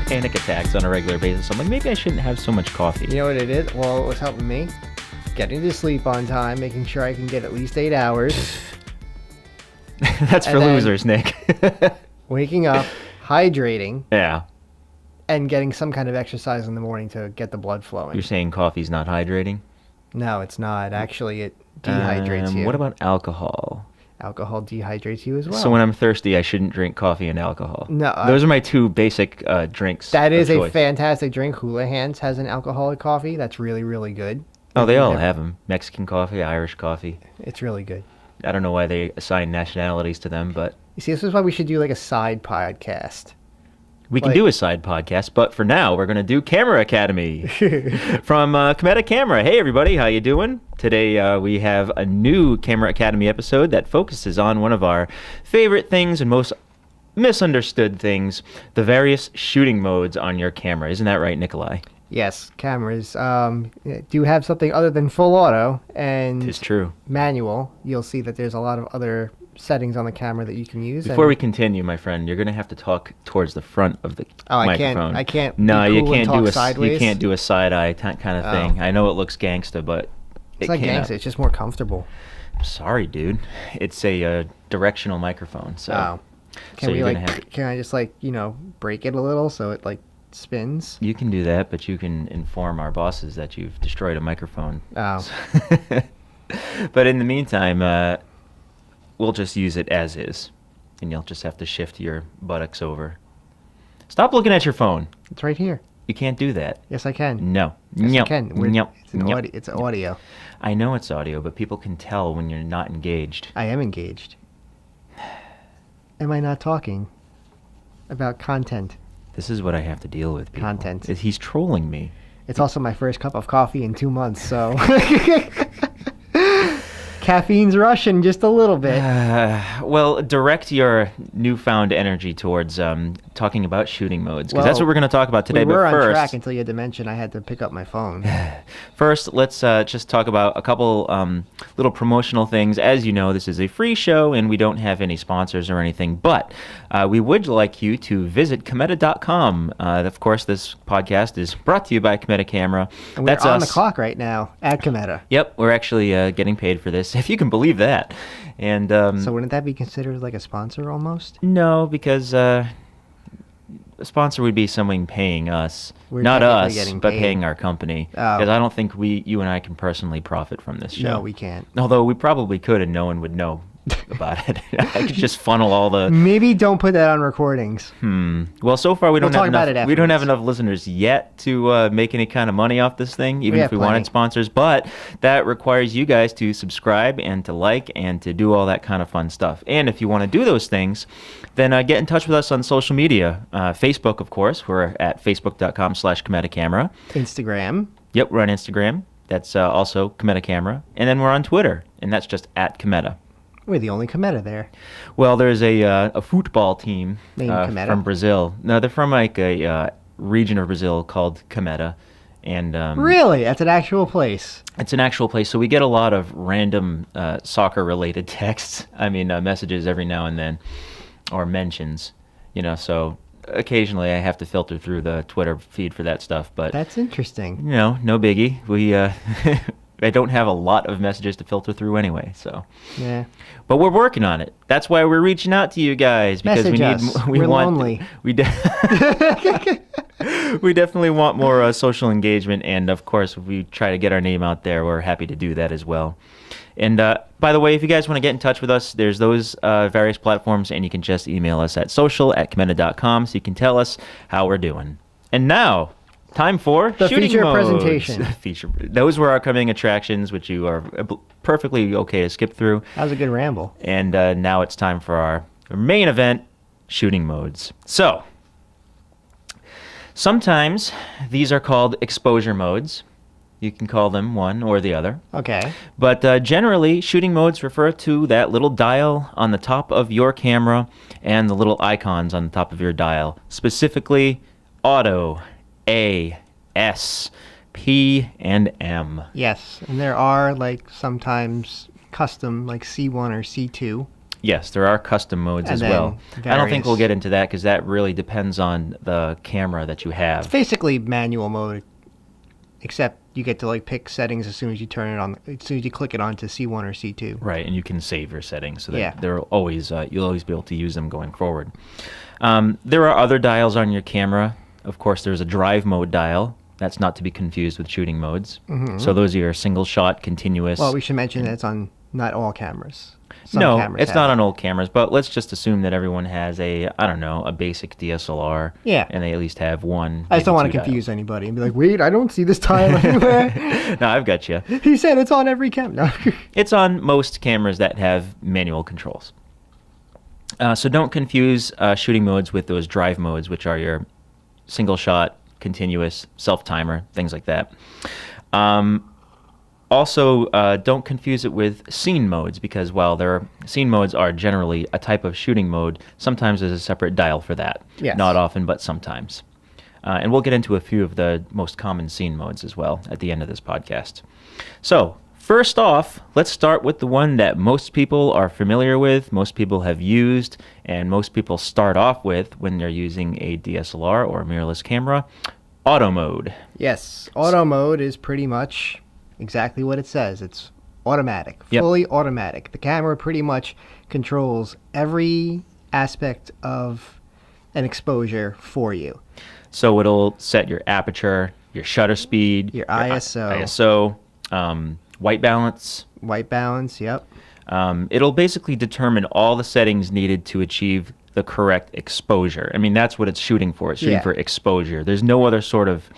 panic attacks on a regular basis. I'm like, maybe I shouldn't have so much coffee. You know what it is? Well, it was helping me. Getting to sleep on time, making sure I can get at least 8 hours. That's for losers, Nick. Waking up, hydrating. Yeah. And getting some kind of exercise in the morning to get the blood flowing. You're saying coffee's not hydrating? No, it's not. Actually, it dehydrates you. What about alcohol? Alcohol dehydrates you as well. So when I'm thirsty, I shouldn't drink coffee and alcohol. No. Those are my two basic drinks. That is of choice. a fantastic drink. Houlihan's has an alcoholic coffee. That's really, really good. Oh, they all have them. Mexican coffee, Irish coffee. It's really good. I don't know why they assign nationalities to them, but... You see, this is why we should do like a side podcast. We can do a side podcast, but for now, we're going to do Camera Academy from Cometa Camera. Hey, everybody. How you doing? Today, we have a new Camera Academy episode that focuses on one of our favorite things and most misunderstood things, the various shooting modes on your camera. Isn't that right, Nikolai? Yes, cameras do have something other than full auto and It's true. manual. You'll see that there's a lot of other settings on the camera that you can use. Before we continue, my friend, you're going to have to talk towards the front of the microphone. I can't. No, be cool you can't and talk do a sideways. You can't do a side eye kind of thing. I know it looks gangsta, but It's not gangsta. It's just more comfortable. Sorry, dude. It's a directional microphone. So, can we Can I just break it a little so it spins? You can do that, but you can inform our bosses that you've destroyed a microphone. Oh. But in the meantime, we'll just use it as is, and you'll just have to shift your buttocks over. Stop looking at your phone. It's right here. You can't do that. Yes, I can. No. Yes, I can. No. It's audio. I know it's audio, but people can tell when you're not engaged. I am engaged. Am I not talking about content? This is what I have to deal with, people. Content. He's trolling me. It's also my first cup of coffee in 2 months, so... Caffeine's rushing just a little bit. Well, direct your newfound energy towards talking about shooting modes, because that's what we're going to talk about today. We were but on first, track until you had to mention I had to pick up my phone. First, let's just talk about a couple little promotional things. As you know, this is a free show, and we don't have any sponsors or anything, but we would like you to visit Cometa.com. Of course, this podcast is brought to you by Cometa Camera. And we're on the clock right now at Cometa. Yep, we're actually getting paid for this, if you can believe that. And so wouldn't that be considered like a sponsor almost? No, because a sponsor would be someone paying us, not us, but paying our company. Because I don't think you and I can personally profit from this show. No, we can't. Although we probably could, and no one would know about it. I could just funnel all the... Maybe don't put that on recordings. Well, so far we don't have enough listeners yet to make any kind of money off this thing, even if we wanted sponsors. But that requires you guys to subscribe and to like and to do all that kind of fun stuff. And if you want to do those things, then get in touch with us on social media. Facebook, of course. We're at facebook.com/CometaCamera. Instagram. Yep, we're on Instagram. That's also Cometa Camera. And then we're on Twitter, and that's just at Cometa. We're the only Cometa there. Well, there's a football team from Brazil. No, they're from like a region of Brazil called Cometa. And really? That's an actual place? It's an actual place. So we get a lot of random soccer-related texts. I mean, messages every now and then, or mentions. So occasionally I have to filter through the Twitter feed for that stuff. But that's interesting. No biggie. We... I don't have a lot of messages to filter through anyway, so. Yeah. But we're working on it. That's why we're reaching out to you guys, because we're lonely. We definitely want more social engagement, and of course, if we try to get our name out there, we're happy to do that as well. And by the way, if you guys want to get in touch with us, there's those various platforms, and you can just email us at social@cometa.com so you can tell us how we're doing. And now, time for the shooting feature modes. presentation. Those were our coming attractions, which you are perfectly okay to skip through. That was a good ramble. And now it's time for our main event, shooting modes. So, sometimes these are called exposure modes. You can call them one or the other. Okay. But generally, shooting modes refer to that little dial on the top of your camera and the little icons on the top of your dial. Specifically, auto, A, S, P, and M. Yes, and there are sometimes custom C1 or C2. Yes, there are custom modes as well. I don't think we'll get into that because that really depends on the camera that you have. It's basically manual mode, except you get to like pick settings as soon as you turn it on, as soon as you click it on to C1 or C2. Right, and you can save your settings so that they're always you'll always be able to use them going forward. There are other dials on your camera. Of course, there's a drive mode dial. That's not to be confused with shooting modes. Mm-hmm. So those are your single shot, continuous. Well, we should mention that it's on not all cameras. No, it's not on old cameras, but let's just assume that everyone has a basic D-SLR. Yeah. And they at least have one. I just don't want to confuse anybody and be like, wait, I don't see this dial anywhere. No, I've got you. He said it's on every camera. No. It's on most cameras that have manual controls. So don't confuse shooting modes with those drive modes, which are your single shot, continuous, self-timer, things like that. Also, don't confuse it with scene modes, because while scene modes are generally a type of shooting mode, sometimes there's a separate dial for that. Yes. Not often, but sometimes. And we'll get into a few of the most common scene modes as well at the end of this podcast. So, first off, let's start with the one that most people are familiar with, most people have used, and most people start off with when they're using a DSLR or a mirrorless camera, auto mode. Yes, auto mode is pretty much exactly what it says. It's automatic, fully automatic. The camera pretty much controls every aspect of an exposure for you. So it'll set your aperture, your shutter speed, your ISO, white balance. White balance, yep. It'll basically determine all the settings needed to achieve the correct exposure. I mean, that's what it's shooting for. It's shooting for exposure. There's no other sort of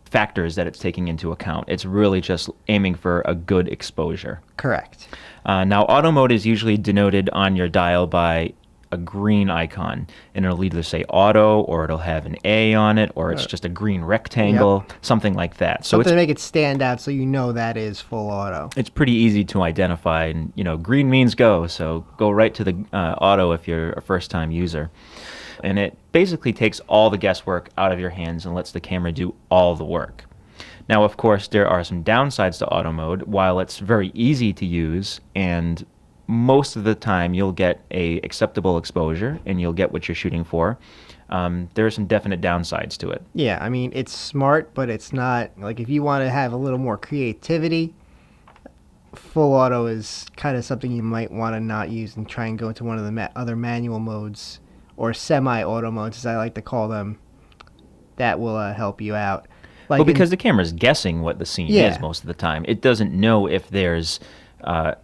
factors that it's taking into account. It's really just aiming for a good exposure. Correct. Now, auto mode is usually denoted on your dial by a green icon, and it'll either say auto, or it'll have an A on it, or it's just a green rectangle, something like that. So something to make it stand out so you know that is full auto. It's pretty easy to identify, and green means go, so go right to the auto if you're a first-time user. And it basically takes all the guesswork out of your hands and lets the camera do all the work. Now, of course, there are some downsides to auto mode. While it's very easy to use, and most of the time you'll get a acceptable exposure and you'll get what you're shooting for, there are some definite downsides to it. Yeah, I mean, it's smart, but it's not, like, if you want to have a little more creativity, full auto is kind of something you might want to not use and try and go into one of the other manual modes, or semi-auto modes, as I like to call them. That will help you out. Well, because the camera's guessing what the scene is most of the time. It doesn't know if there's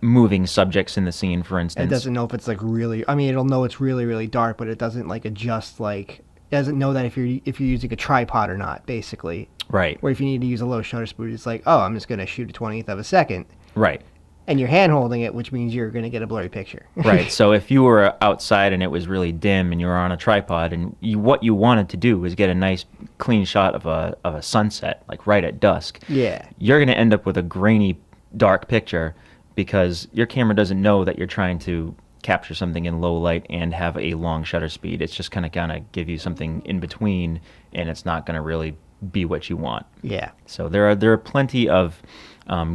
moving subjects in the scene, for instance. It doesn't know if it's like really, I mean, it'll know it's really, really dark, but it doesn't like adjust, like, it doesn't know that if you're using a tripod or not, basically. Right. Or if you need to use a low shutter speed, it's like, oh, I'm just going to shoot a 20th of a second. Right. And you're hand holding it, which means you're going to get a blurry picture. Right. So if you were outside and it was really dim and you were on a tripod, and what you wanted to do was get a nice clean shot of a sunset, like right at dusk. Yeah. You're going to end up with a grainy, dark picture because your camera doesn't know that you're trying to capture something in low light and have a long shutter speed. It's just going to give you something in between, and it's not going to really be what you want. Yeah. So there are plenty of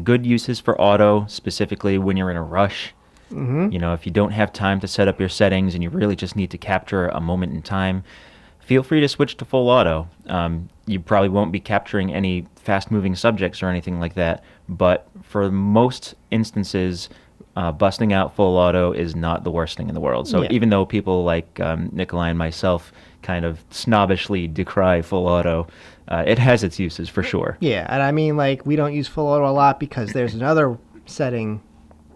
good uses for auto, specifically when you're in a rush. Mm-hmm. If you don't have time to set up your settings and you really just need to capture a moment in time, feel free to switch to full auto. You probably won't be capturing any fast-moving subjects or anything like that, but for most instances, busting out full auto is not the worst thing in the world. So even though people like Nikolai and myself kind of snobbishly decry full auto, it has its uses for sure. Yeah, and I mean, like, we don't use full auto a lot because there's another setting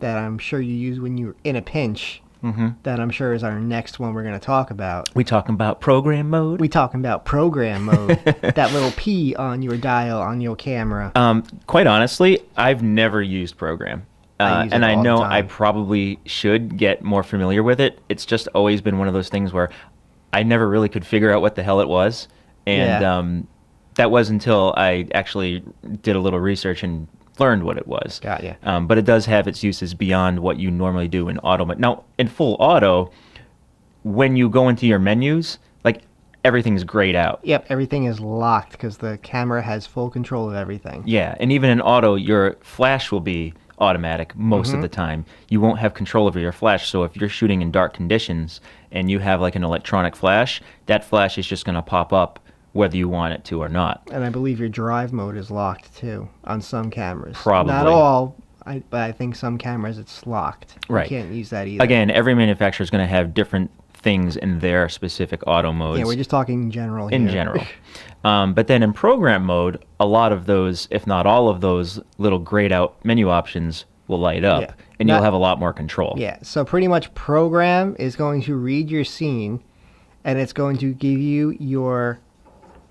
that I'm sure you use when you're in a pinch. Mm-hmm. That I'm sure is our next one we're going to talk about. We talking about program mode? We talking about program mode. That little P on your dial on your camera. Quite honestly, I've never used program. And I know I probably should get more familiar with it. It's just always been one of those things where I never really could figure out what the hell it was. And that was until I actually did a little research and learned what it was. Got ya. But it does have its uses beyond what you normally do in auto. Now, in full auto, when you go into your menus, like, everything's grayed out. Yep, everything is locked because the camera has full control of everything. Yeah, and even in auto, your flash will be automatic most of the time. You won't have control over your flash. So if you're shooting in dark conditions and you have like an electronic flash, that flash is just going to pop up whether you want it to or not. And I believe your drive mode is locked too on some cameras. Probably. Not all, but I think some cameras it's locked. Right. You can't use that either. Again, every manufacturer is going to have different things in their specific auto modes. Yeah, we're just talking in general here. In general. But then in program mode, a lot of those, if not all of those little grayed out menu options will light up, and you'll have a lot more control. Yeah, so pretty much program is going to read your scene, and it's going to give you your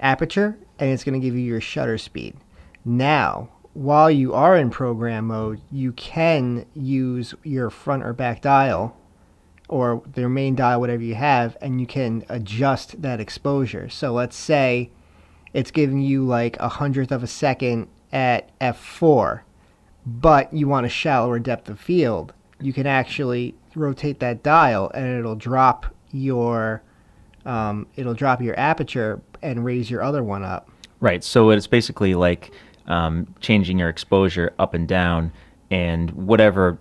aperture, and it's going to give you your shutter speed. Now, while you are in program mode, you can use your front or back dial, or their main dial, whatever you have, and you can adjust that exposure. So let's say it's giving you like 100th of a second at f4, but you want a shallower depth of field. You can actually rotate that dial, and it'll drop your aperture and raise your other one up. Right. So it's basically like changing your exposure up and down, and whatever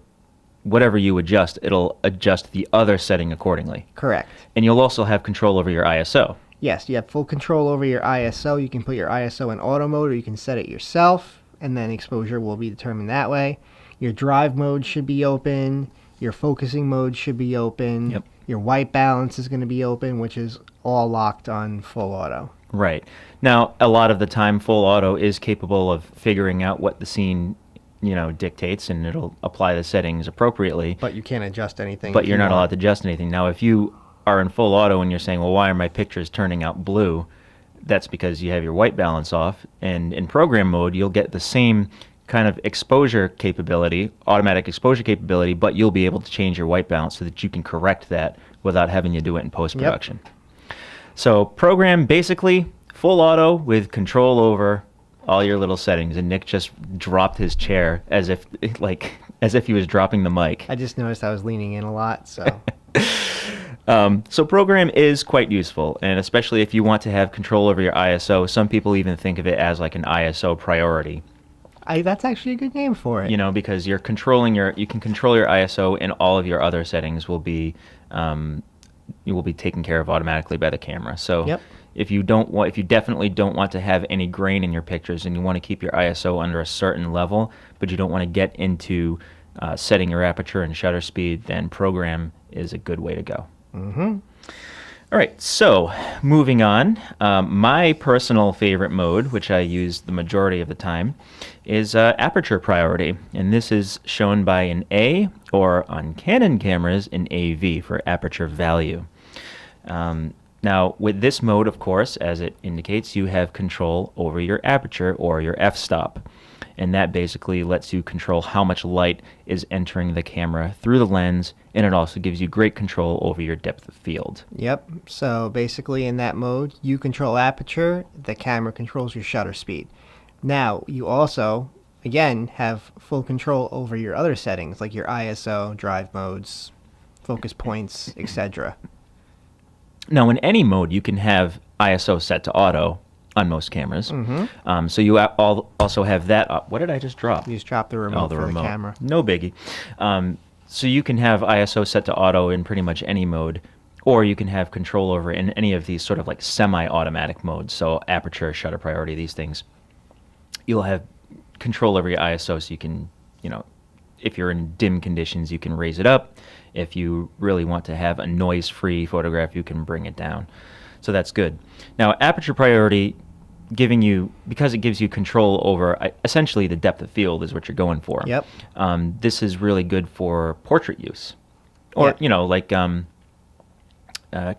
you adjust, it'll adjust the other setting accordingly. Correct. And you'll also have control over your ISO. Yes, you have full control over your ISO. You can put your ISO in auto mode, or you can set it yourself, and then exposure will be determined that way. Your drive mode should be open. Your focusing mode should be open. Yep. Your white balance is going to be open, which is all locked on full auto. Right. Now, a lot of the time, full auto is capable of figuring out what the scene dictates, and it'll apply the settings appropriately. But you can't adjust anything. But you're not allowed to adjust anything. Now, if you are in full auto and you're saying, well, why are my pictures turning out blue? That's because you have your white balance off. And in program mode, you'll get the same kind of exposure capability, automatic exposure capability, but you'll be able to change your white balance so that you can correct that without having to do it in post-production. Yep. So program, basically, full auto with control over all your little settings. And Nick just dropped his chair as if he was dropping the mic. I just noticed I was leaning in a lot, so... So program is quite useful, and especially if you want to have control over your ISO. Some people even think of it as like an ISO priority. That's actually a good name for it. Because you can control your ISO, and all of your other settings will be taken care of automatically by the camera. So yep. if you definitely don't want to have any grain in your pictures, and you want to keep your ISO under a certain level, but you don't want to get into setting your aperture and shutter speed, then program is a good way to go. Mm-hmm. All right, so moving on. My personal favorite mode, which I use the majority of the time, is Aperture Priority. And this is shown by an A, or on Canon cameras, an AV for aperture value. Now, with this mode, of course, as it indicates, you have control over your aperture or your f-stop. And that basically lets you control how much light is entering the camera through the lens, and it also gives you great control over your depth of field. Yep, so basically in that mode, you control aperture, the camera controls your shutter speed. Now, you also, again, have full control over your other settings, like your ISO, drive modes, focus points, etc. Now, in any mode, you can have ISO set to auto on most cameras. Mm-hmm. So you also have that up. What did I just drop? You just dropped the remote for the camera. No biggie. So you can have ISO set to auto in pretty much any mode, or you can have control over it in any of these sort of like semi-automatic modes. So aperture, shutter priority, these things. You'll have control over your ISO, so you can, if you're in dim conditions, you can raise it up. If you really want to have a noise-free photograph, you can bring it down. So that's good. Now, aperture priority, because it gives you control over essentially the depth of field is what you're going for. Yep. This is really good for portrait use, or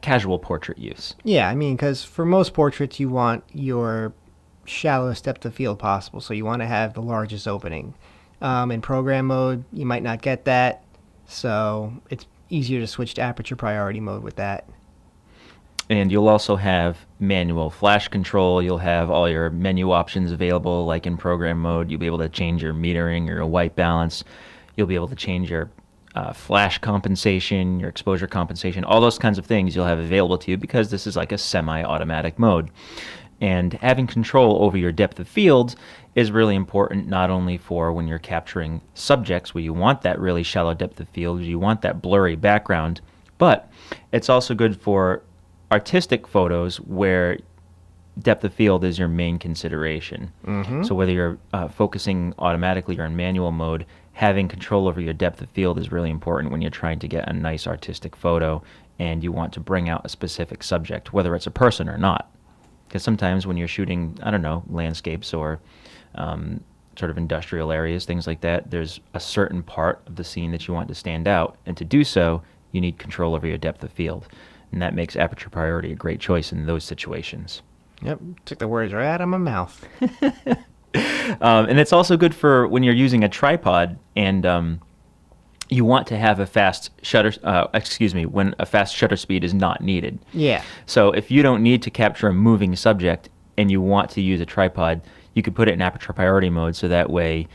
casual portrait use. Yeah, because for most portraits you want your shallowest depth of field possible, so you want to have the largest opening. In program mode, you might not get that, so it's easier to switch to aperture priority mode with that. And you'll also have manual flash control. You'll have all your menu options available, like in program mode. You'll be able to change your metering, your white balance. You'll be able to change your flash compensation, your exposure compensation, all those kinds of things you'll have available to you because this is like a semi-automatic mode. And having control over your depth of field is really important, not only for when you're capturing subjects where you want that really shallow depth of field, you want that blurry background, but it's also good for artistic photos where depth of field is your main consideration. So whether you're focusing automatically or in manual mode, having control over your depth of field is really important when you're trying to get a nice artistic photo and you want to bring out a specific subject, whether it's a person or not. Because sometimes when you're shooting, I don't know, landscapes or sort of industrial areas, things like that, there's a certain part of the scene that you want to stand out. And to do so, you need control over your depth of field. And that makes Aperture Priority a great choice in those situations. Yep, took the words right out of my mouth. And it's also good for when you're using a tripod and you want to have a fast shutter, when a fast shutter speed is not needed. Yeah. So if you don't need to capture a moving subject and you want to use a tripod, you could put it in Aperture Priority mode so that way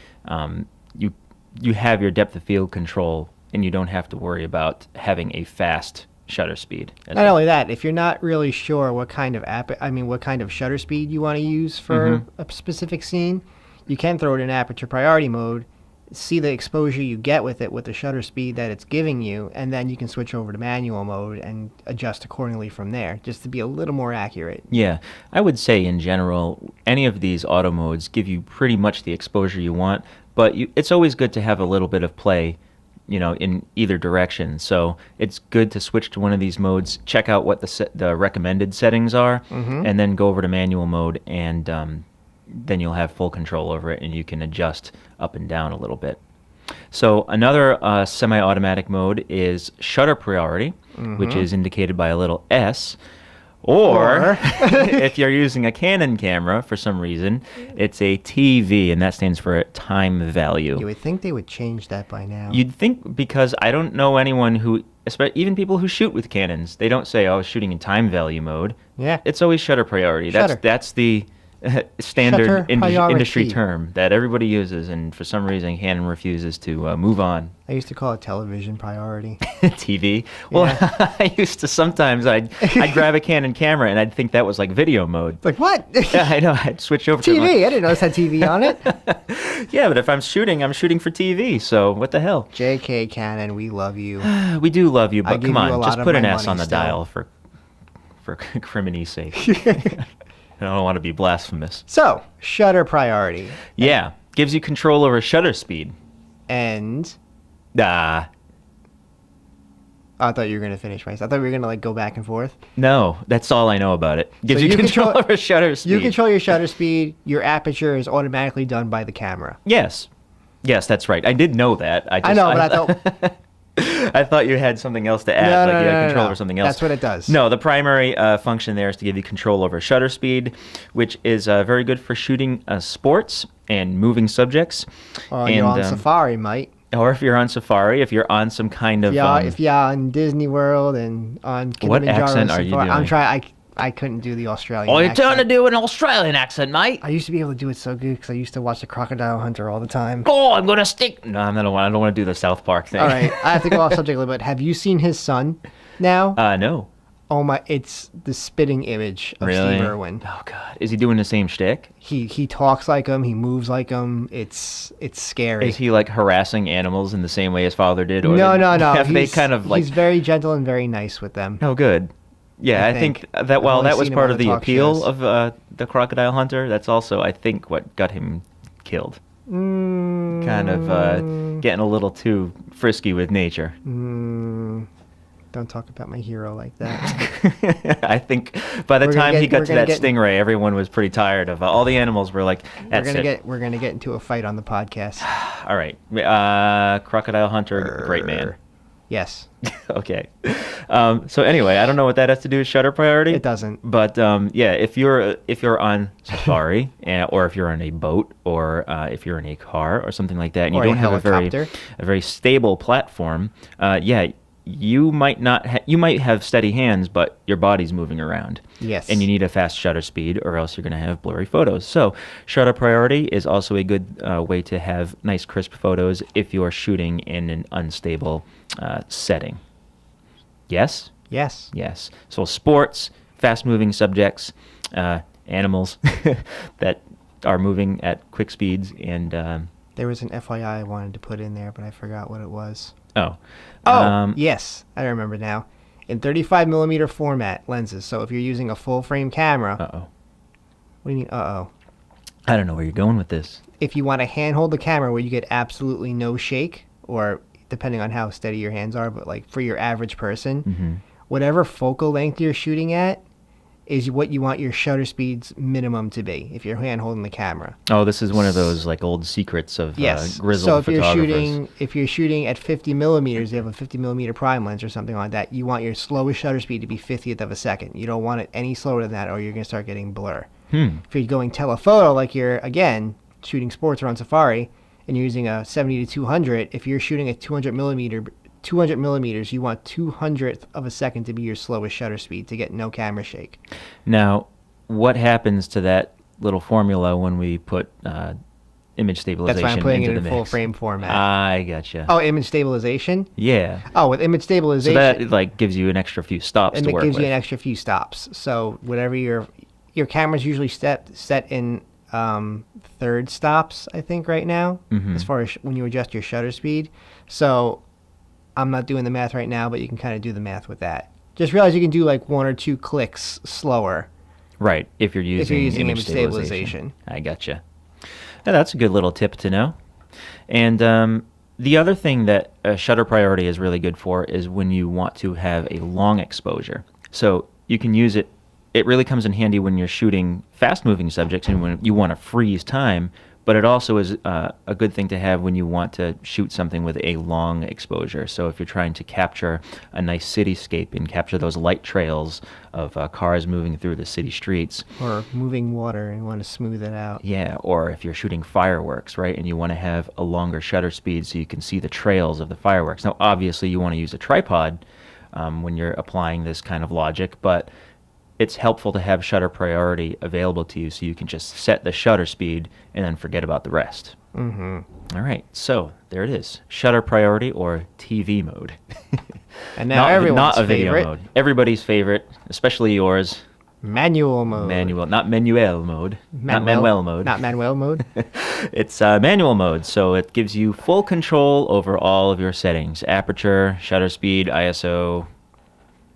you have your depth of field control and you don't have to worry about having a fast shutter speed. Not only that, if you're not really sure what kind of shutter speed you want to use for a specific scene, you can throw it in Aperture Priority mode, see the exposure you get with it with the shutter speed that it's giving you, and then you can switch over to manual mode and adjust accordingly from there, just to be a little more accurate. Yeah, I would say in general, any of these auto modes give you pretty much the exposure you want, but it's always good to have a little bit of play, in either direction. So it's good to switch to one of these modes, check out what the recommended settings are, and then go over to manual mode, and then you'll have full control over it, and you can adjust up and down a little bit. So another semi-automatic mode is Shutter Priority, which is indicated by a little S. Or if you're using a Canon camera for some reason, it's a TV, and that stands for time value. You would think they would change that by now. You'd think, because I don't know anyone who, even people who shoot with Canons, they don't say, "Oh, shooting in time value mode." Yeah. It's always Shutter Priority. Shutter. That's the standard industry term that everybody uses, and for some reason Canon refuses to move on. I used to call it television priority. TV? Well, yeah. I used to sometimes, I'd grab a Canon camera and I'd think that was like video mode. Like what? Yeah, I know. I'd switch over TV. to I didn't know this had TV on it. Yeah, but if I'm shooting for TV, so what the hell? JK Canon, we love you. We do love you, but come on, just put an S on the still. Dial for crimini's sake. I don't want to be blasphemous. So, Shutter Priority. Yeah, gives you control over shutter speed. And... I thought you were going to finish myself. I thought we were going to go back and forth. No, that's all I know about it. Gives you control over shutter speed. You control your shutter speed. Your aperture is automatically done by the camera. Yes. Yes, that's right. I did know that. I know, but I thought... I thought you had something else to add, you had control over something else. That's what it does. No, the primary function there is to give you control over shutter speed, which is very good for shooting sports and moving subjects. You're on safari, mate. Or if you're on safari, if you're on some kind of... if you're on Disney World and on Kilimanjaro. What accent are you doing? I couldn't do the Australian accent. You're trying to do an Australian accent, mate. I used to be able to do it so good because I used to watch The Crocodile Hunter all the time. Oh, I'm going to stick... No, I don't want to do the South Park thing. All right, I have to go off subject a little bit. Have you seen his son now? No. Oh my, it's the spitting image of Steve Irwin. Oh God, is he doing the same shtick? He talks like him, he moves like him. It's scary. Is he like harassing animals in the same way his father did? Or No. They kind of like... He's very gentle and very nice with them. Oh, good. Yeah, I think that while that was part of the appeal of the Crocodile Hunter, that's also, I think, what got him killed. Kind of getting a little too frisky with nature. Don't talk about my hero like that. I think by the time he got to that stingray, everyone was pretty tired of all the animals were like, that's We're going to get into a fight on the podcast. All right. Crocodile Hunter, great man. Yes. Okay. So anyway, I don't know what that has to do with shutter priority. It doesn't. But yeah, if you're on safari or if you're on a boat or if you're in a car or something like that, and you don't have a very stable platform, you might have steady hands, but your body's moving around. Yes. And you need a fast shutter speed, or else you're going to have blurry photos. So shutter priority is also a good way to have nice crisp photos if you're shooting in an unstable setting. Yes? Yes. Yes. So sports, fast-moving subjects, and animals that are moving at quick speeds. And there was an FYI I wanted to put in there, but I forgot what it was. Oh. Yes, I remember now. In 35 millimeter format lenses. So if you're using a full frame camera. Uh-oh. What do you mean, uh-oh? I don't know where you're going with this. If you want to handhold the camera where you get absolutely no shake, or depending on how steady your hands are, but like for your average person, whatever focal length you're shooting at is what you want your shutter speed's minimum to be if you're hand holding the camera. Oh, this is one of those like old secrets of grizzled so if photographers. if you're shooting at 50 millimeters, you have a 50 millimeter prime lens or something like that, you want your slowest shutter speed to be 50th of a second. You don't want it any slower than that, or you're going to start getting blur. If you're going telephoto, like you're, again, shooting sports or on safari, and you're using a 70 to 200, if you're shooting at 200 millimeters, you want 200th of a second to be your slowest shutter speed to get no camera shake. Now, what happens to that little formula when we put image stabilization? That's why I'm putting it in the full frame format. I gotcha. Oh, image stabilization? Yeah. Oh, with image stabilization. So that like gives you an extra few stops to work with. And it gives you an extra few stops. So whatever your camera's usually set in third stops, I think, right now, as far as when you adjust your shutter speed. So I'm not doing the math right now, but you can kind of do the math with that. Just realize you can do like 1 or 2 clicks slower. Right, if you're using image stabilization. I gotcha. Now, that's a good little tip to know. And the other thing that shutter priority is really good for is when you want to have a long exposure. So you can use it. It really comes in handy when you're shooting fast-moving subjects and when you want to freeze time, but it also is a good thing to have when you want to shoot something with a long exposure. So if you're trying to capture a nice cityscape and capture those light trails of cars moving through the city streets. Or moving water and you want to smooth it out. Yeah, or if you're shooting fireworks, right, and you want to have a longer shutter speed so you can see the trails of the fireworks. Now, obviously, you want to use a tripod when you're applying this kind of logic, but it's helpful to have shutter priority available to you so you can just set the shutter speed and then forget about the rest. All right, so there it is. Shutter priority, or TV mode. And now everyone's not a video favorite. mode. Everybody's favorite, especially yours. Manual mode. Manual, not manuel mode. Not manuel mode. Not manuel mode. It's manual mode, so it gives you full control over all of your settings. Aperture, shutter speed, ISO,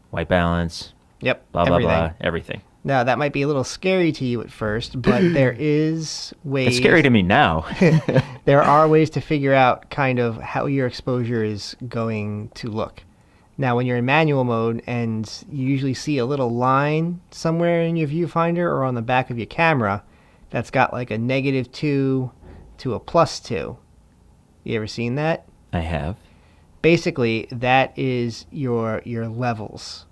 white balance. Yep. Blah, blah, blah, everything. Now, that might be a little scary to you at first, but there is ways... It's scary to me now. There are ways to figure out kind of how your exposure is going to look. Now, when you're in manual mode and you usually see a little line somewhere in your viewfinder or on the back of your camera that's got like a -2 to a +2. You ever seen that? I have. Basically, that is your levels.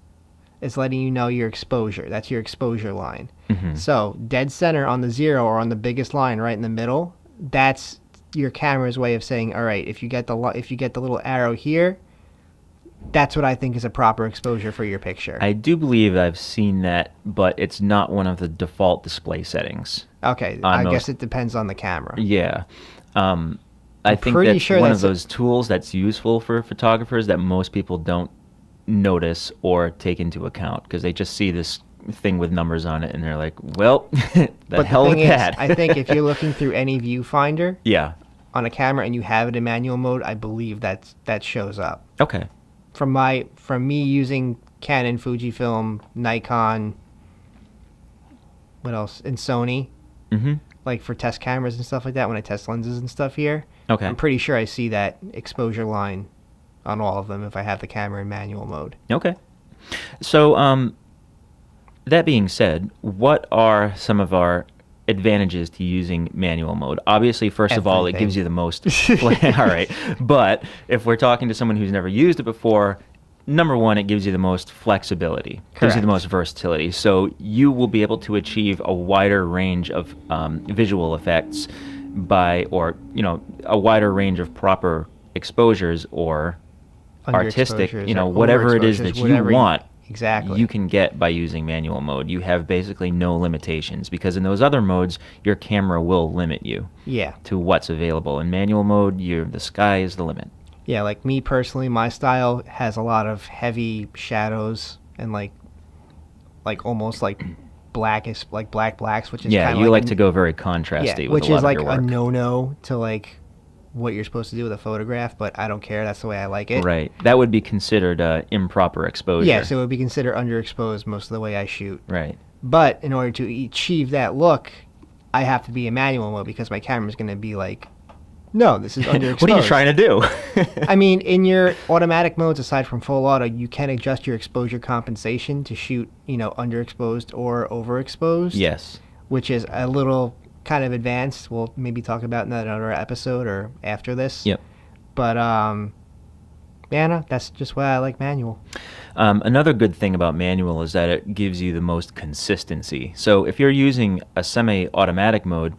It's letting you know your exposure. That's your exposure line. So dead center on the 0 or on the biggest line right in the middle, that's your camera's way of saying, all right, if you get the little arrow here, that's what I think is a proper exposure for your picture. I do believe I've seen that, but it's not one of the default display settings. Okay, I guess it depends on the camera. Yeah. I think that's one of those tools that's useful for photographers that most people don't notice or take into account because they just see this thing with numbers on it and they're like, well, the hell with that. I think if you're looking through any viewfinder on a camera and you have it in manual mode, I believe that shows up. Okay. From me using Canon, Fujifilm, Nikon, what else? And Sony. Like for test cameras and stuff like that when I test lenses and stuff here. Okay. I'm pretty sure I see that exposure line on all of them if I have the camera in manual mode. Okay. So, that being said, what are some of our advantages to using manual mode? Obviously, first of all, it gives you the most... All right. But if we're talking to someone who's never used it before, number one, it gives you the most flexibility. Correct. Gives you the most versatility. So you will be able to achieve a wider range of visual effects or a wider range of proper exposures or artistic, whatever it is that you want. Exactly. You can get by using manual mode. You have basically no limitations because in those other modes, your camera will limit you to what's available. In manual mode, the sky is the limit. Yeah, like me personally, my style has a lot of heavy shadows and like almost like blacks, which is yeah, you like to go very contrasty. With which a lot is like of your work. a no-no to like what you're supposed to do with a photograph, but I don't care. That's the way I like it. Right. That would be considered improper exposure. Yes, it would be considered underexposed most of the way I shoot. Right. But in order to achieve that look, I have to be in manual mode because my camera's going to be like, no, this is underexposed. What are you trying to do? I mean, in your automatic modes, aside from full auto, you can adjust your exposure compensation to shoot, underexposed or overexposed. Yes. Which is a little kind of advanced. We'll maybe talk about in another episode or after this. Yep. But yeah, no, that's just why I like manual. Another good thing about manual is that it gives you the most consistency. So if you're using a semi-automatic mode,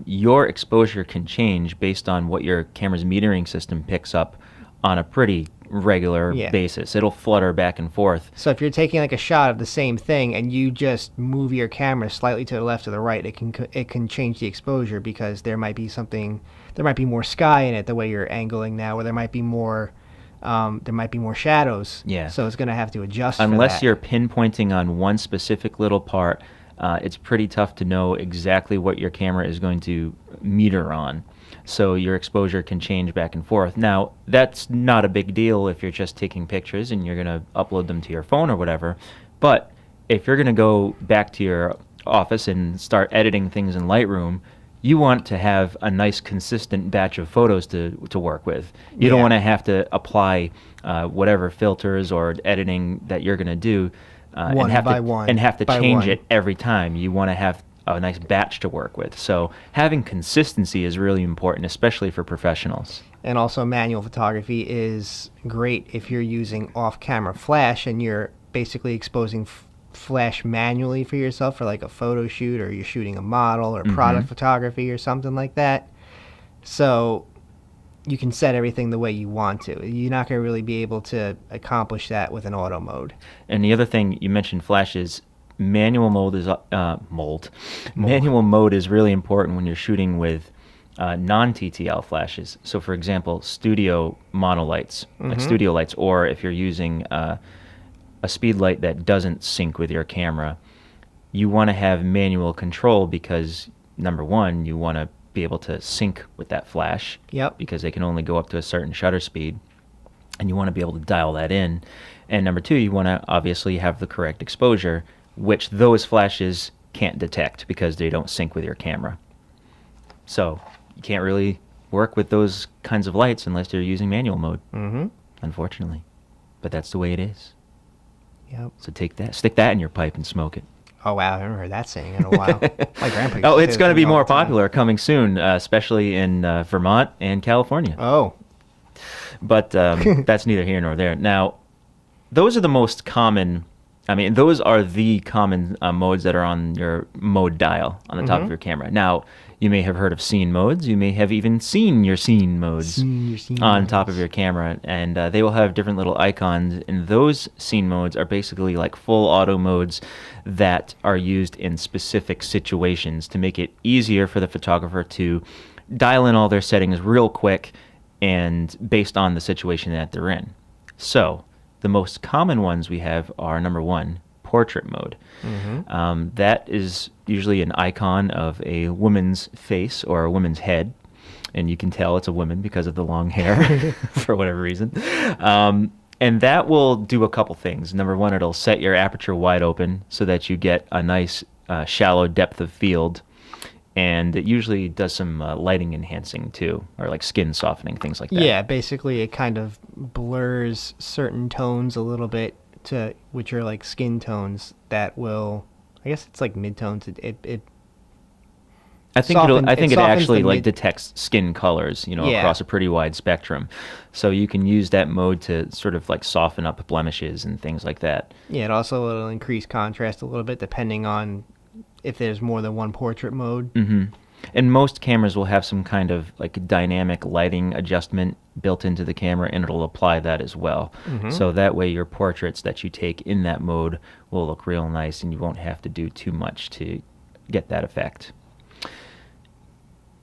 your exposure can change based on what your camera's metering system picks up on a pretty regular basis. It'll flutter back and forth. So if you're taking like a shot of the same thing and you just move your camera slightly to the left or the right, it can change the exposure because there might be more sky in it the way you're angling now, or there might be more shadows. Yeah. So it's going to have to adjust. Unless you're pinpointing on one specific little part, it's pretty tough to know exactly what your camera is going to meter on. So your exposure can change back and forth. Now, that's not a big deal if you're just taking pictures and you're going to upload them to your phone or whatever. But if you're going to go back to your office and start editing things in Lightroom, you want to have a nice consistent batch of photos to work with. You don't want to have to apply whatever filters or editing that you're going to do and have to change it every time. You want to have a nice batch to work with. So having consistency is really important, especially for professionals. And also manual photography is great if you're using off-camera flash and you're basically exposing flash manually for yourself for like a photo shoot, or you're shooting a model or product photography or something like that. So you can set everything the way you want to. You're not going to really be able to accomplish that with an auto mode. And the other thing you mentioned, flash, is manual mode is manual mode is really important when you're shooting with non-TTL flashes. So for example, studio monolights, like studio lights, or if you're using a speed light that doesn't sync with your camera, you want to have manual control because, number one, you want to be able to sync with that flash. Yep. Because they can only go up to a certain shutter speed, and you want to be able to dial that in. And number two, you want to obviously have the correct exposure, which those flashes can't detect because they don't sync with your camera. So you can't really work with those kinds of lights unless you're using manual mode, unfortunately. But that's the way it is. Yep. So stick that in your pipe and smoke it. Oh, wow, I haven't heard that saying in a while. My grandpa Oh, it's going to be more popular coming soon, especially in Vermont and California. Oh. But that's neither here nor there. Now, those are the most common... those are the common modes that are on your mode dial on the top of your camera. Now, you may have heard of scene modes. You may have even seen your scene modes on top of your camera, and they will have different little icons, and those scene modes are basically like full auto modes that are used in specific situations to make it easier for the photographer to dial in all their settings real quick and based on the situation that they're in. So the most common ones we have are, number one, portrait mode. That is usually an icon of a woman's face or a woman's head, and you can tell it's a woman because of the long hair for whatever reason. And that will do a couple things. Number one, it'll set your aperture wide open so that you get a nice shallow depth of field, and it usually does some lighting enhancing too, or like skin softening, things like that. Yeah, basically it kind of blurs certain tones a little bit, which are like skin tones that will, I guess it's like midtones. I think it actually like detects skin colors, across a pretty wide spectrum. So you can use that mode to sort of like soften up blemishes and things like that. Yeah, it also will increase contrast a little bit depending on if there's more than one portrait mode. And most cameras will have some kind of like dynamic lighting adjustment built into the camera, and it'll apply that as well. So that way your portraits that you take in that mode will look real nice, and you won't have to do too much to get that effect.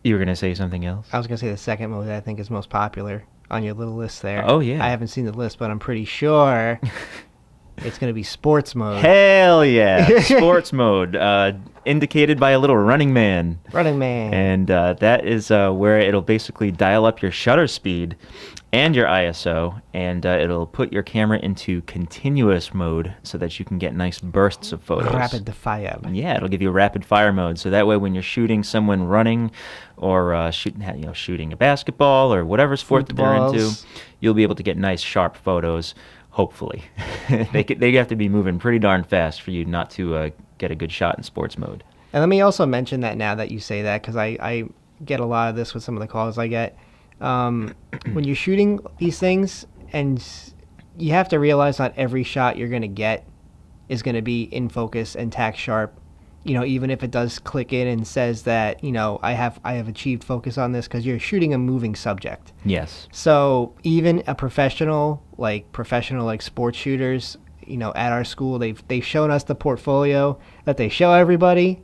You were going to say something else? I was going to say the second mode that I think is most popular on your little list there. Oh, yeah. I haven't seen the list, but I'm pretty sure It's going to be sports mode. Hell yeah. Sports mode. Indicated by a little running man. Running man. And that is where it'll basically dial up your shutter speed and your ISO, and it'll put your camera into continuous mode so that you can get nice bursts of photos. Rapid fire. Yeah, it'll give you a rapid fire mode. So that way when you're shooting someone running or shooting a basketball or whatever sport that they're into, you'll be able to get nice, sharp photos, hopefully. They have to be moving pretty darn fast for you not to get a good shot in sports mode. And let me also mention that now that you say that, because I get a lot of this with some of the calls I get. When you're shooting these things, and you have to realize not every shot you're going to get is going to be in focus and tack sharp. Even if it does click in and says that, I have achieved focus on this, because you're shooting a moving subject. Yes. So even a professional sports shooters, at our school, they've shown us the portfolio that they show everybody.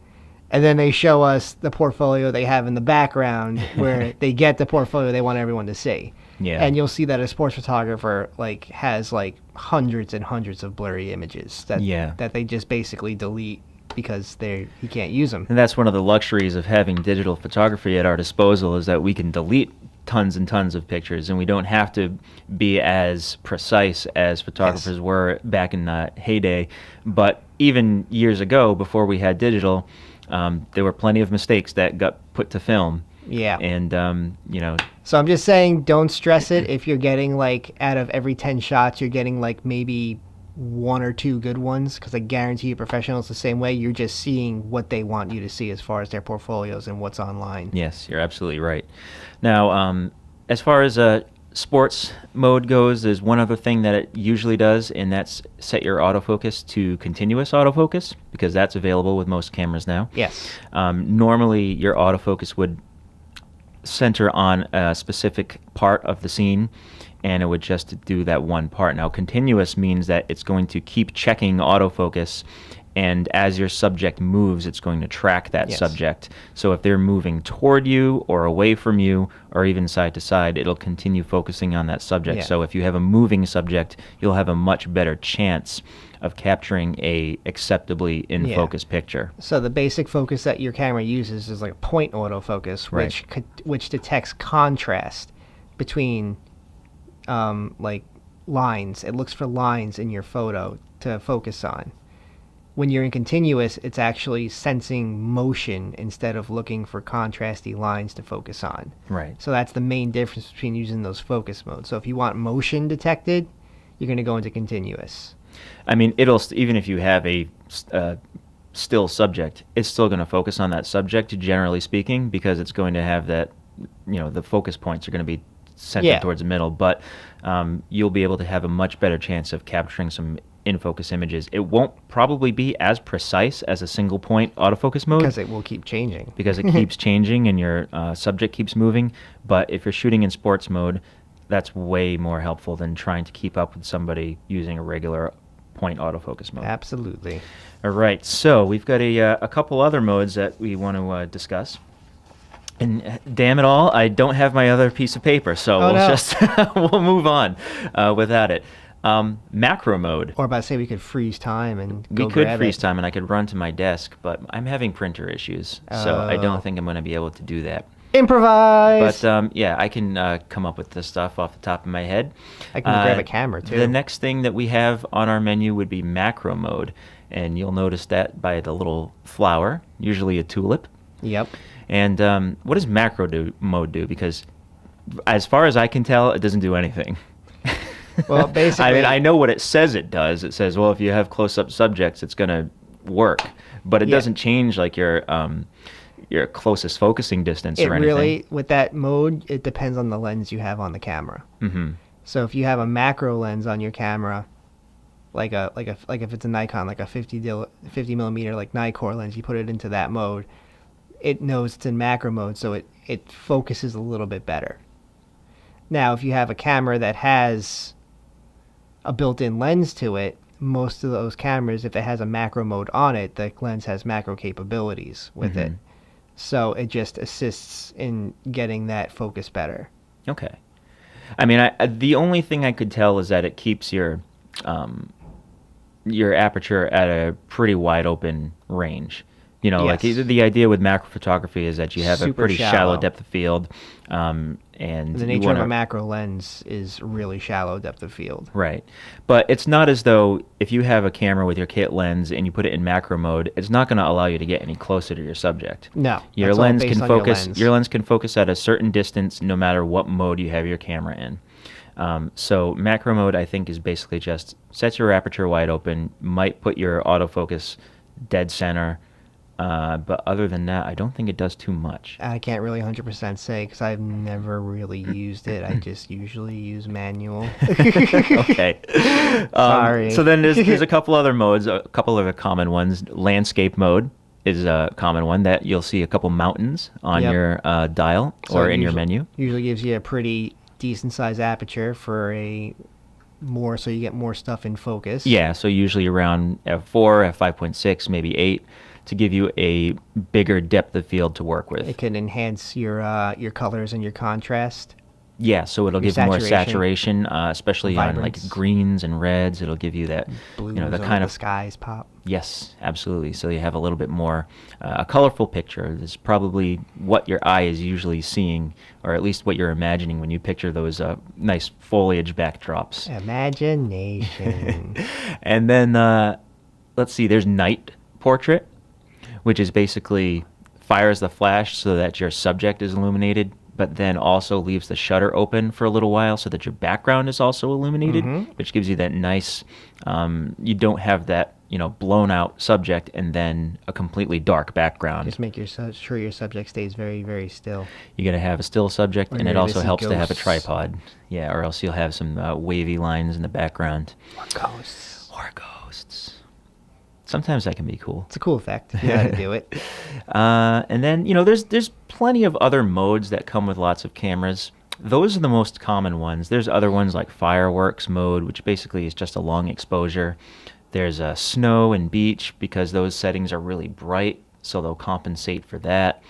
And then they show us the portfolio they have in the background where they get the portfolio they want everyone to see. Yeah. And you'll see that a sports photographer has hundreds and hundreds of blurry images that they just basically delete because he can't use them. And that's one of the luxuries of having digital photography at our disposal, is that we can delete tons and tons of pictures, and we don't have to be as precise as photographers were back in the heyday. But even years ago, before we had digital, there were plenty of mistakes that got put to film. Yeah. And, So I'm just saying, don't stress it if you're getting, out of every 10 shots, you're getting, maybe 1 or 2 good ones, because I guarantee you professionals the same way. You're just seeing what they want you to see as far as their portfolios and what's online. Yes, you're absolutely right. Now, as far as sports mode goes, there's one other thing that it usually does, and that's set your autofocus to continuous autofocus, because that's available with most cameras now. Yes. Normally, your autofocus would center on a specific part of the scene, and it would just do that one part. Now, continuous means that it's going to keep checking autofocus, and as your subject moves, it's going to track that subject. So if they're moving toward you or away from you or even side to side, it'll continue focusing on that subject. Yeah. So if you have a moving subject, you'll have a much better chance of capturing a acceptably in-focus picture. So the basic focus that your camera uses is point autofocus, which detects contrast between lines. It looks for lines in your photo to focus on. When you're in continuous, it's actually sensing motion instead of looking for contrasty lines to focus on. Right. So that's the main difference between using those focus modes. So if you want motion detected, you're going to go into continuous. I mean, even if you have a still subject, it's still going to focus on that subject, generally speaking, because it's going to have that, the focus points are going to be centered towards the middle, but you'll be able to have a much better chance of capturing some in-focus images. It won't probably be as precise as a single point autofocus mode, because it will keep changing. Because it keeps changing and your subject keeps moving. But if you're shooting in sports mode, that's way more helpful than trying to keep up with somebody using a regular point autofocus mode. Absolutely. All right, so we've got a couple other modes that we want to discuss. And damn it all, I don't have my other piece of paper, so we'll move on without it. Macro mode. Or about to say we could freeze time and go We could grab freeze it. time and I could run to my desk, but I'm having printer issues, so I don't think I'm going to be able to do that. Improvise! But I can come up with this stuff off the top of my head. I can grab a camera too. The next thing that we have on our menu would be macro mode, and you'll notice that by the little flower, usually a tulip. Yep. And what does macro mode do? Because as far as I can tell, it doesn't do anything. Well, basically, I mean, I know what it says it does. It says, well, if you have close-up subjects, it's going to work, but it doesn't change your closest focusing distance or anything. Really, with that mode, it depends on the lens you have on the camera. Mm-hmm. So if you have a macro lens on your camera, like if it's a Nikon, like a 50 millimeter like Nikkor lens, you put it into that mode, it knows it's in macro mode, so it focuses a little bit better. Now, if you have a camera that has a built-in lens to it, most of those cameras, if it has a macro mode on it, the lens has macro capabilities with it. So it just assists in getting that focus better. Okay. I mean, the only thing I could tell is that it keeps your your aperture at a pretty wide open range. You know, Yes. like the idea with macro photography is that you have a Super pretty shallow shallow. depth of field, and The you nature want of a to. macro lens is really shallow depth of field. Right. But it's not as though if you have a camera with your kit lens and you put it in macro mode, it's not going to allow you to get any closer to your subject. No, Your that's all lens based can on focus. lens. Your lens can focus at a certain distance, no matter what mode you have your camera in. So macro mode, I think, is basically just set your aperture wide open, might put your autofocus dead center, but other than that, I don't think it does too much. I can't really 100% say because I've never really used it. I just usually use manual. Okay. Sorry. So then there's a couple other modes, a couple of the common ones. Landscape mode is a common one that you'll see a couple mountains on Yep. your dial So or it in your usually- menu. Usually gives you a pretty decent size aperture for so you get more stuff in focus. Yeah, so usually around f4, f5.6, maybe 8 to give you a bigger depth of field to work with. It can enhance your colors and your contrast. Yeah, so it'll Your give more saturation. saturation, especially on Vibrance. like greens and reds. It'll give you that, Blues the over kind the of skies pop. Yes, absolutely. So you have a little bit more a colorful picture. It's probably what your eye is usually seeing, or at least what you're imagining when you picture those nice foliage backdrops. Imagination. And then let's see, there's night portrait, which is basically fires the flash so that your subject is illuminated, but then also leaves the shutter open for a little while so that your background is also illuminated, which gives you that nice, you don't have that, blown out subject and then a completely dark background. Just make sure your subject stays very, very still. You got to have a still subject, and you're it gonna also see helps to have a ghosts. tripod. Yeah, or else you'll have some wavy lines in the background. Or ghosts. Or ghosts. Sometimes that can be cool. It's a cool effect. You know how to do it. And then, there's plenty of other modes that come with lots of cameras. Those are the most common ones. There's other ones like fireworks mode, which basically is just a long exposure. There's snow and beach because those settings are really bright, so they'll compensate for that.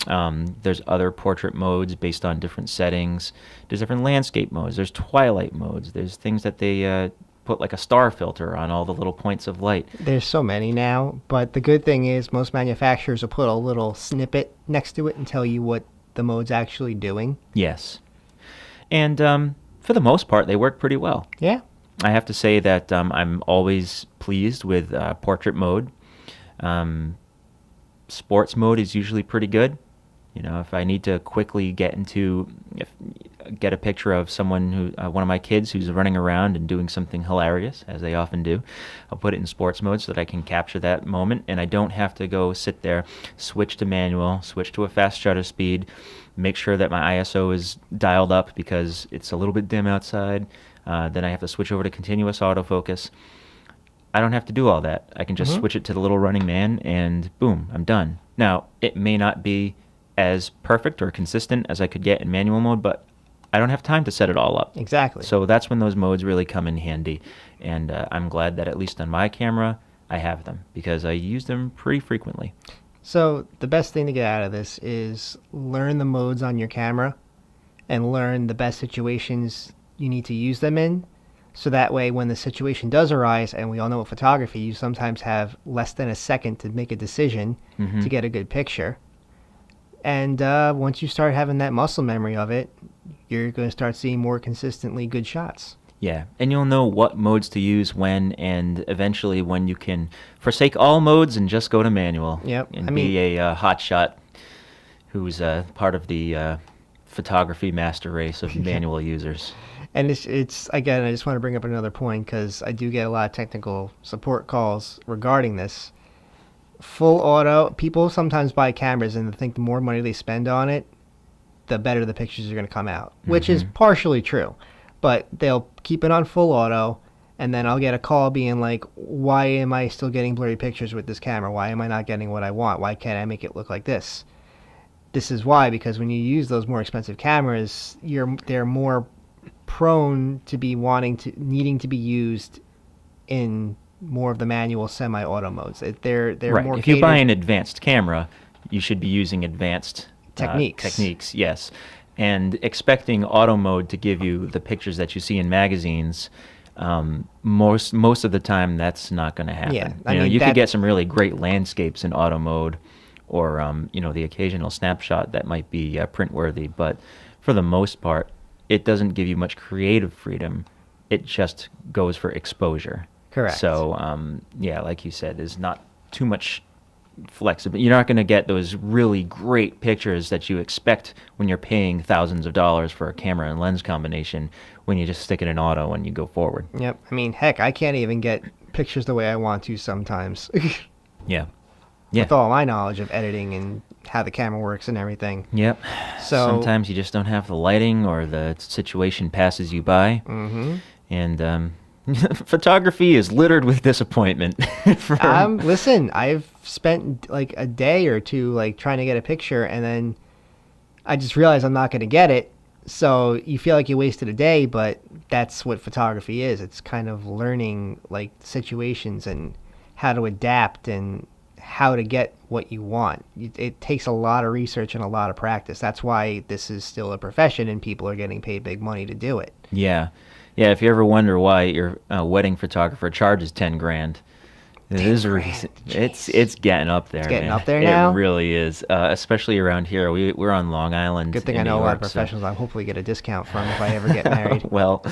There's other portrait modes based on different settings. There's different landscape modes. There's twilight modes. There's things that they put like a star filter on all the little points of light. There's so many now, but the good thing is most manufacturers will put a little snippet next to it and tell you what the mode's actually doing. Yes. And for the most part, they work pretty well. Yeah. I have to say that I'm always pleased with portrait mode. Sports mode is usually pretty good. If I need to quickly get a picture of someone one of my kids who's running around and doing something hilarious, as they often do, I'll put it in sports mode so that I can capture that moment, and I don't have to go sit there, switch to manual, switch to a fast shutter speed, make sure that my ISO is dialed up because it's a little bit dim outside. Then I have to switch over to continuous autofocus. I don't have to do all that. I can just switch it to the little running man, and boom, I'm done. Now, it may not be as perfect or consistent as I could get in manual mode, but I don't have time to set it all up. Exactly. So that's when those modes really come in handy, and I'm glad that at least on my camera, I have them because I use them pretty frequently. So the best thing to get out of this is learn the modes on your camera and learn the best situations you need to use them in. So that way when the situation does arise, and we all know with photography, you sometimes have less than a second to make a decision to get a good picture. And once you start having that muscle memory of it, you're going to start seeing more consistently good shots. Yeah, and you'll know what modes to use when, and eventually when you can forsake all modes and just go to manual. Yep. And be a hotshot who's part of the photography master race of manual users. And it's again, I just want to bring up another point because I do get a lot of technical support calls regarding this. Full auto, people sometimes buy cameras and think the more money they spend on it, the better the pictures are going to come out, which is partially true. But they'll keep it on full auto, and then I'll get a call being like, why am I still getting blurry pictures with this camera? Why am I not getting what I want? Why can't I make it look like this? This is why, because when you use those more expensive cameras, they're more prone to be needing to be used in more of the manual semi-auto modes. They're right. more If you buy an advanced camera, you should be using advanced techniques. Yes. And expecting auto mode to give you the pictures that you see in magazines, Most of the time, that's not going to happen. Yeah, you could get some really great landscapes in auto mode, or the occasional snapshot that might be print worthy. But for the most part, it doesn't give you much creative freedom. It just goes for exposure. Correct. So like you said, there's not too much flexibility. You're not going to get those really great pictures that you expect when you're paying thousands of dollars for a camera and lens combination when you just stick it in auto and you go forward. Yep. I mean, heck, I can't even get pictures the way I want to sometimes. Yeah. With all my knowledge of editing and how the camera works and everything. Yep. So sometimes you just don't have the lighting, or the situation passes you by. Mm-hmm. And photography is littered with disappointment. Listen, I've spent like a day or two like trying to get a picture, and then I just realized I'm not going to get it. So you feel like you wasted a day, but that's what photography is. It's kind of learning like situations and how to adapt and how to get what you want. It takes a lot of research and a lot of practice. That's why this is still a profession and people are getting paid big money to do it. Yeah. Yeah, if you ever wonder why your wedding photographer charges $10,000, there's a reason. It's getting up there. It's getting man. up there now. It really is, especially around here. We're on Long Island. Good thing I know a lot of professionals. I'll hopefully get a discount from if I ever get married. Well,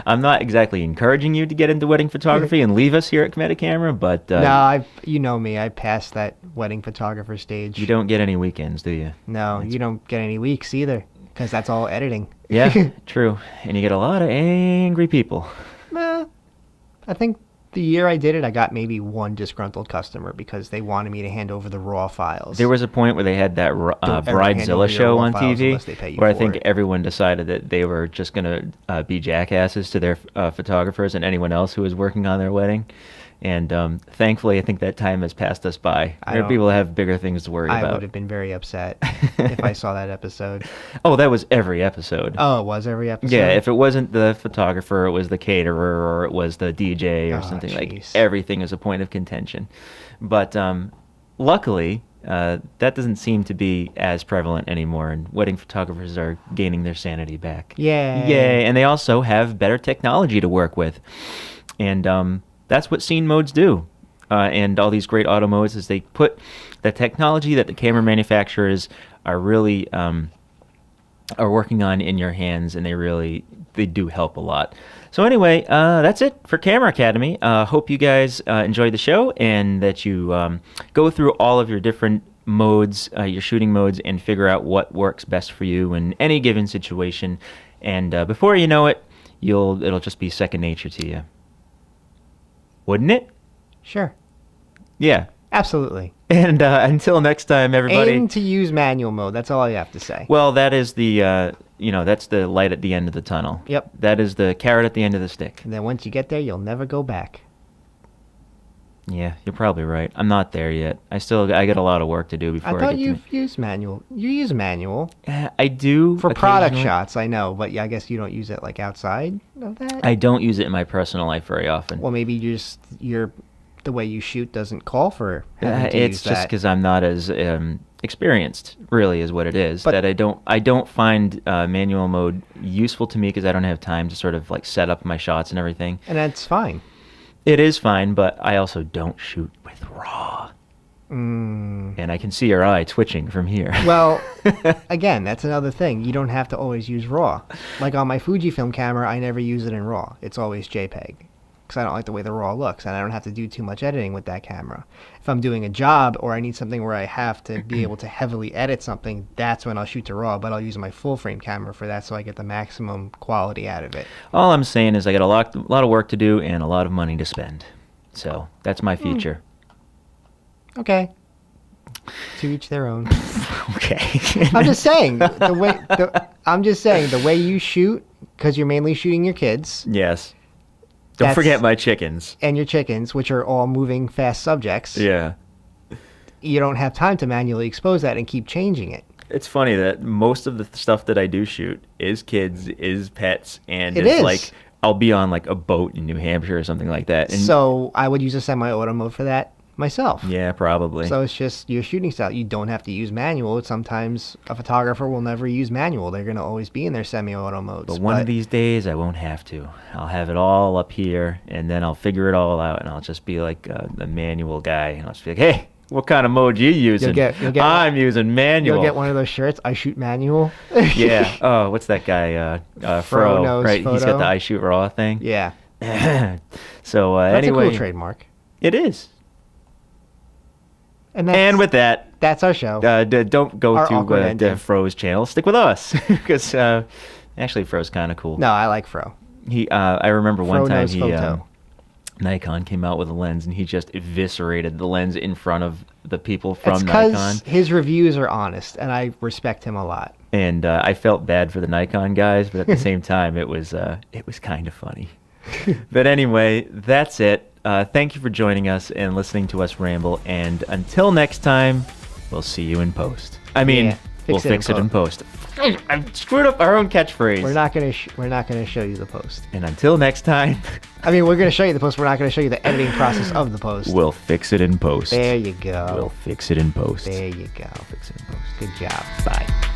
I'm not exactly encouraging you to get into wedding photography and leave us here at Comedic Camera, but no, you know me. I passed that wedding photographer stage. You don't get any weekends, do you? No, you don't get any weeks either, because that's all editing. Yeah, true. And you get a lot of angry people. I think the year I did it, I got maybe one disgruntled customer because they wanted me to hand over the raw files. There was a point where they had that Bridezilla show on TV, where I think everyone decided that they were just going to be jackasses to their photographers and anyone else who was working on their wedding. And thankfully, I think that time has passed us by. People have bigger things to worry about. I would have been very upset if I saw that episode. Oh, that was every episode. Oh, it was every episode? Yeah, if it wasn't the photographer, it was the caterer, or it was the DJ, or something. Like everything is a point of contention. But luckily, that doesn't seem to be as prevalent anymore, and wedding photographers are gaining their sanity back. Yay! And they also have better technology to work with. And that's what scene modes do. And all these great auto modes is they put the technology that the camera manufacturers are really are working on in your hands, and they do help a lot. So anyway, that's it for Camera Academy. Hope you guys enjoyed the show, and that you go through all of your different modes, your shooting modes, and figure out what works best for you in any given situation. And before you know it, it'll just be second nature to you. Wouldn't it? Sure. Yeah. Absolutely. And until next time, everybody. Aim to use manual mode. That's all I have to say. Well, that is the, that's the light at the end of the tunnel. Yep. That is the carrot at the end of the stick. And then once you get there, you'll never go back. Yeah, you're probably right. I'm not there yet. I get a lot of work to do before I thought you've used manual. You use manual. I do. For product shots, I know. But I guess you don't use it like outside of that? I don't use it in my personal life very often. Well, maybe the way you shoot doesn't call for having to use that. It's just because I'm not as experienced, really, is what it is. But that I don't find manual mode useful to me because I don't have time to sort of like set up my shots and everything. And that's fine. It is fine, but I also don't shoot with RAW. And I can see your eye twitching from here. Well, again, that's another thing. You don't have to always use RAW. Like on my Fujifilm camera, I never use it in RAW. It's always JPEG. Because I don't like the way the RAW looks, and I don't have to do too much editing with that camera. If I'm doing a job or I need something where I have to be able to heavily edit something, that's when I'll shoot to RAW, but I'll use my full-frame camera for that so I get the maximum quality out of it. All I'm saying is I got a lot of work to do and a lot of money to spend. So that's my future. Okay. To each their own. Okay. I'm just saying, the way you shoot, because you're mainly shooting your kids. Yes. Don't forget my chickens. And your chickens, which are all moving fast subjects. Yeah. You don't have time to manually expose that and keep changing it. It's funny that most of the stuff that I do shoot is kids, is pets, and is like I'll be on like a boat in New Hampshire or something like that. And so I would use a semi-auto mode for that. myself. Yeah, probably. So it's just your shooting style. You don't have to use manual. Sometimes a photographer will never use manual. They're going to always be in their semi-auto modes. But one of these days, I won't have to. I'll have it all up here, and then I'll figure it all out, and I'll just be like the manual guy. And I'll just be like, hey, what kind of mode you using? I'm using manual. You'll get one of those shirts, I shoot manual. Yeah. Oh, what's that guy? Fro. knows right? photo. He's got the I shoot raw thing. Yeah. So That's anyway. a cool trademark. It is. And with that, that's our show. Don't go to Fro's channel. Stick with us because actually Fro's kind of cool. No, I like Fro. I remember Fro one time photo. Nikon came out with a lens and he just eviscerated the lens in front of the people from It's Nikon. because his reviews are honest, and I respect him a lot. And I felt bad for the Nikon guys, but at the same time, it was kind of funny. But anyway, that's it. Thank you for joining us and listening to us ramble. And until next time, we'll see you in post. We'll fix it in post. I screwed up our own catchphrase. We're not gonna show you the post. And until next time. We're gonna show you the post. We're not gonna show you the editing process of the post. We'll fix it in post. There you go. We'll fix it in post. There you go. Fix it in post. Good job. Bye.